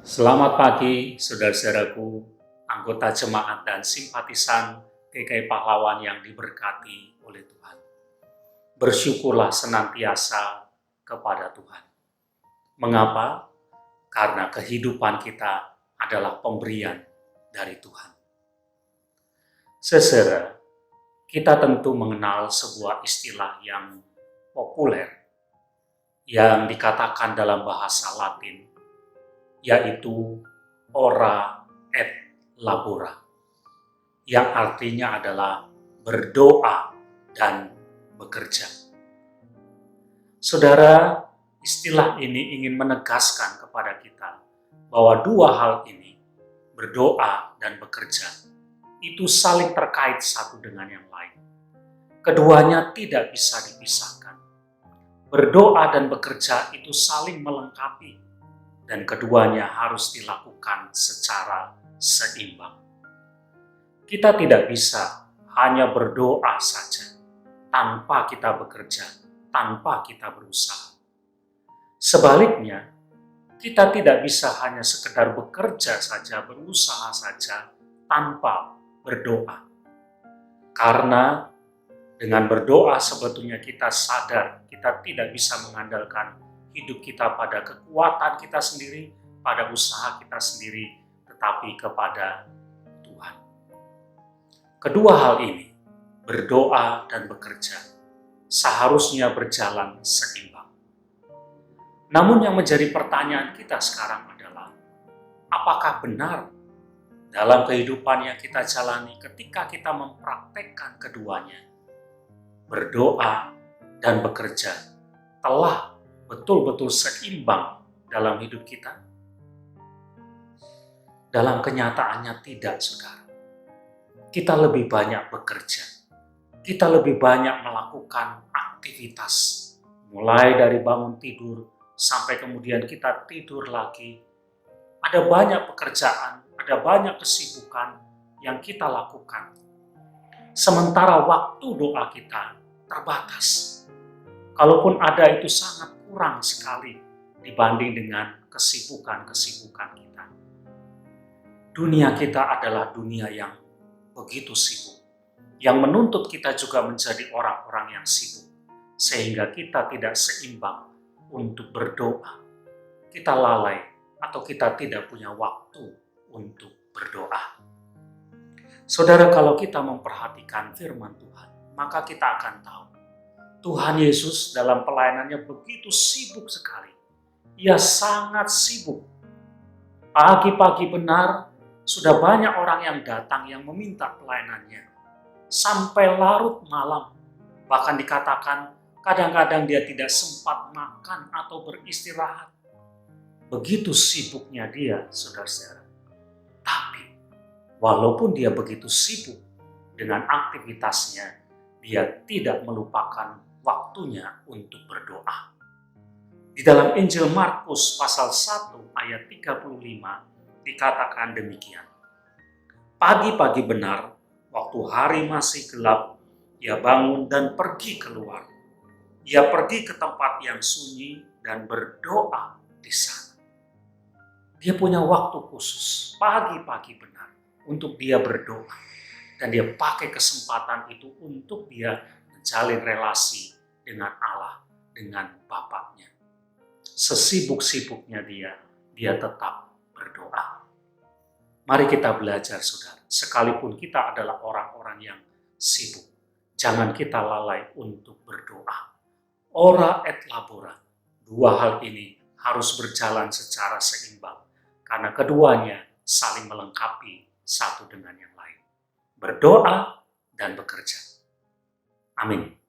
Selamat pagi, saudara-saudaraku, anggota jemaat dan simpatisan GKI Pahlawan yang diberkati oleh Tuhan. Bersyukurlah senantiasa kepada Tuhan. Mengapa? Karena kehidupan kita adalah pemberian dari Tuhan. Saudara, kita tentu mengenal sebuah istilah yang populer yang dikatakan dalam bahasa Latin, yaitu ora et labora, yang artinya adalah berdoa dan bekerja. Saudara, istilah ini ingin menegaskan kepada kita bahwa dua hal ini, berdoa dan bekerja, itu saling terkait satu dengan yang lain. Keduanya tidak bisa dipisahkan. Berdoa dan bekerja itu saling melengkapi, dan keduanya harus dilakukan secara seimbang. Kita tidak bisa hanya berdoa saja tanpa kita bekerja, tanpa kita berusaha. Sebaliknya, kita tidak bisa hanya sekedar bekerja saja, berusaha saja tanpa berdoa. Karena dengan berdoa sebetulnya kita sadar kita tidak bisa mengandalkan hidup kita pada kekuatan kita sendiri, pada usaha kita sendiri, tetapi kepada Tuhan. Kedua hal ini, berdoa dan bekerja, seharusnya berjalan seimbang. Namun yang menjadi pertanyaan kita sekarang adalah, apakah benar dalam kehidupan yang kita jalani ketika kita mempraktekkan keduanya, berdoa dan bekerja, telah betul-betul seimbang dalam hidup kita? Dalam kenyataannya tidak, saudara. Kita lebih banyak bekerja. Kita lebih banyak melakukan aktivitas. Mulai dari bangun tidur sampai kemudian kita tidur lagi. Ada banyak pekerjaan, ada banyak kesibukan yang kita lakukan. Sementara waktu doa kita terbatas. Kalaupun ada, itu sangat kurang sekali dibanding dengan kesibukan-kesibukan kita. Dunia kita adalah dunia yang begitu sibuk, yang menuntut kita juga menjadi orang-orang yang sibuk, sehingga kita tidak seimbang untuk berdoa. Kita lalai atau kita tidak punya waktu untuk berdoa. Saudara, kalau kita memperhatikan firman Tuhan, maka kita akan tahu Tuhan Yesus dalam pelayanannya begitu sibuk sekali. Ia sangat sibuk. Pagi-pagi benar, sudah banyak orang yang datang yang meminta pelayanannya. Sampai larut malam. Bahkan dikatakan kadang-kadang dia tidak sempat makan atau beristirahat. Begitu sibuknya dia, saudara-saudara. Tapi, walaupun dia begitu sibuk dengan aktivitasnya, dia tidak melupakan waktunya untuk berdoa. Di dalam Injil Markus pasal 1 ayat 35 dikatakan demikian. Pagi-pagi benar, waktu hari masih gelap, ia bangun dan pergi keluar. Ia pergi ke tempat yang sunyi dan berdoa di sana. Dia punya waktu khusus, pagi-pagi benar, untuk dia berdoa. Dan dia pakai kesempatan itu untuk dia menjalin relasi dengan Allah, dengan Bapaknya. Sesibuk-sibuknya dia tetap berdoa. Mari kita belajar, saudara. Sekalipun kita adalah orang-orang yang sibuk, jangan kita lalai untuk berdoa. Ora et labora. Dua hal ini harus berjalan secara seimbang, karena keduanya saling melengkapi satu dengan yang lain. Berdoa dan bekerja. Amin.